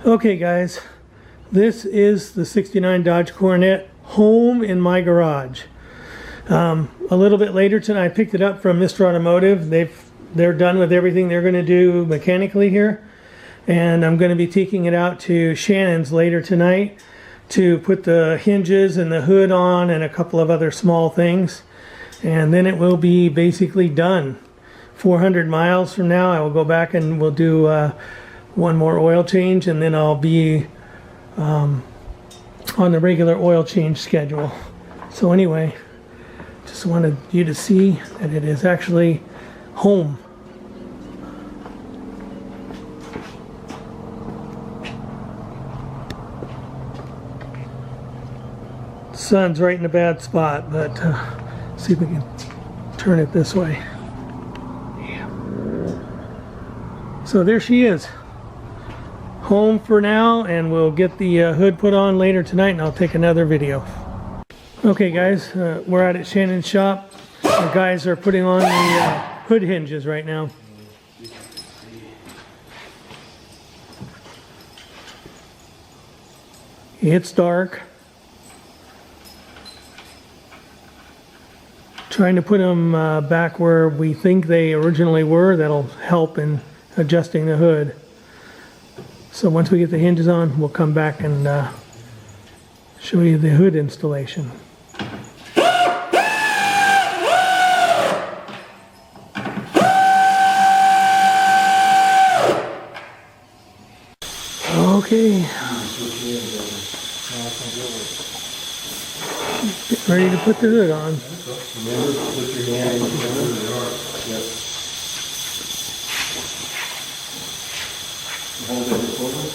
Okay guys, this is the 69 Dodge Coronet home in my garage. A little bit later tonight, I picked it up from Mr. Automotive. They're done with everything they're going to do mechanically here, and I'm going to be taking it out to Shannon's later tonight to put the hinges and the hood on and a couple of other small things, and then it will be basically done. 400 miles from now I will go back and we'll do one more oil change, and then I'll be on the regular oil change schedule. So anyway, just wanted you to see that it is actually home. Sun's right in a bad spot, but see if we can turn it this way. Yeah. So there she is, home for now, and we'll get the hood put on later tonight, and I'll take another video. Okay guys, we're out at Shannon's shop. The guys are putting on the hood hinges right now. It's dark. Trying to put them back where we think they originally were. That'll help in adjusting the hood. So once we get the hinges on, we'll come back and show you the hood installation. Okay. Get ready to put the hood on. Remember, put your hand in the corner. Yep. Hold it forward.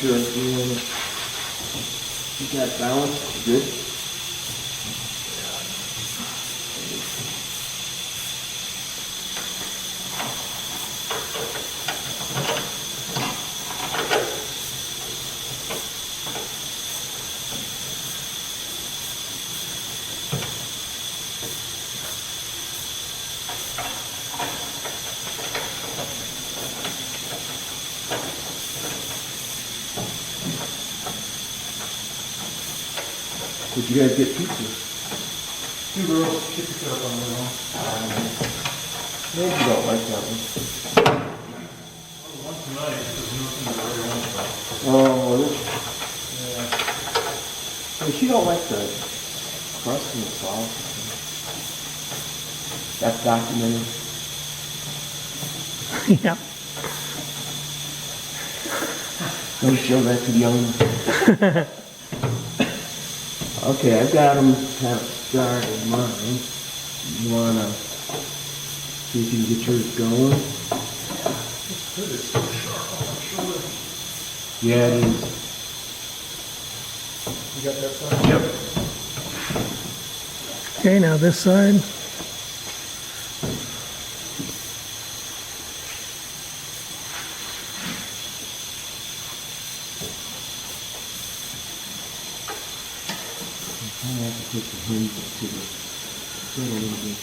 Sure. Keep that balance. Good. Did you guys get pizza? 2 girls, get the syrup on the way home. Maybe you don't like that one. One tonight, there's nothing to worry about. Oh, Yeah. hey, she don't like the crust and the sauce. That's documented. Yep. Let me show that to the owner. Okay, I've got them kind of started mine. You wanna see if you can get yours going? This hood is so sharp on my shoulder. Yeah, it is. You got that side? Yep. Okay, now this side. I have to put the hinges to the foot a little bit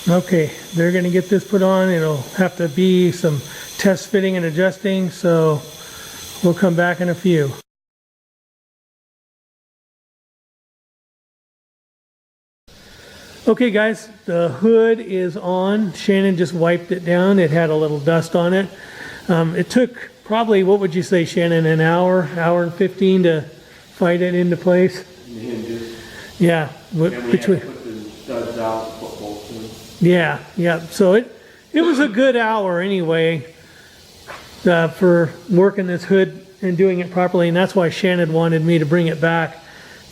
too. Okay, they're going to get this put on. It'll have to be some test fitting and adjusting, so we'll come back in a few. Okay guys, the hood is on. Shannon just wiped it down. It had a little dust on it. It took probably, what would you say, Shannon, an hour and 15 to fight it into place? The hinges. Yeah. And we have to put the studs out, put bolts in. Yeah. So it was a good hour anyway for working this hood and doing it properly, and that's why Shannon wanted me to bring it back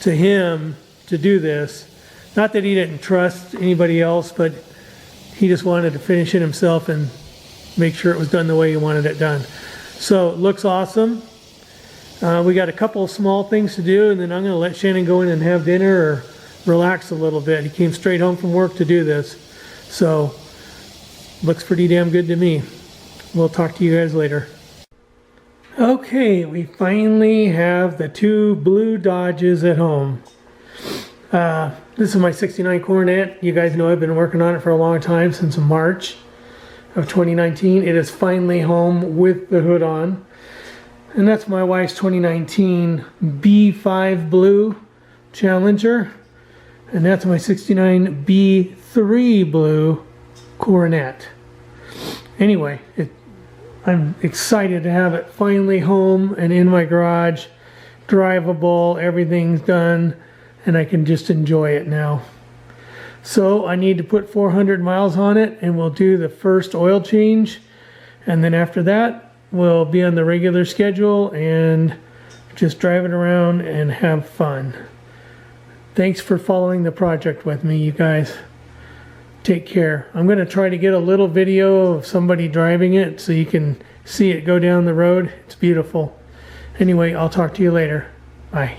to him to do this. Not that he didn't trust anybody else, but he just wanted to finish it himself and make sure it was done the way he wanted it done. So it looks awesome. We got a couple of small things to do, and then I'm going to let Shannon go in and have dinner or relax a little bit. He came straight home from work to do this. So looks pretty damn good to me. We'll talk to you guys later. Okay, we finally have the two blue Dodges at home. This is my 69 Coronet. You guys know I've been working on it for a long time, since March of 2019. It is finally home with the hood on. And that's my wife's 2019 B5 Blue Challenger. And that's my 69 B3 Blue Coronet. Anyway, I'm excited to have it finally home and in my garage, drivable, everything's done, and I can just enjoy it now. So I need to put 400 miles on it, and we'll do the first oil change, and then after that we'll be on the regular schedule and just drive it around and have fun. Thanks for following the project with me, you guys. Take care. I'm going to try to get a little video of somebody driving it so you can see it go down the road. It's beautiful. Anyway, I'll talk to you later. Bye.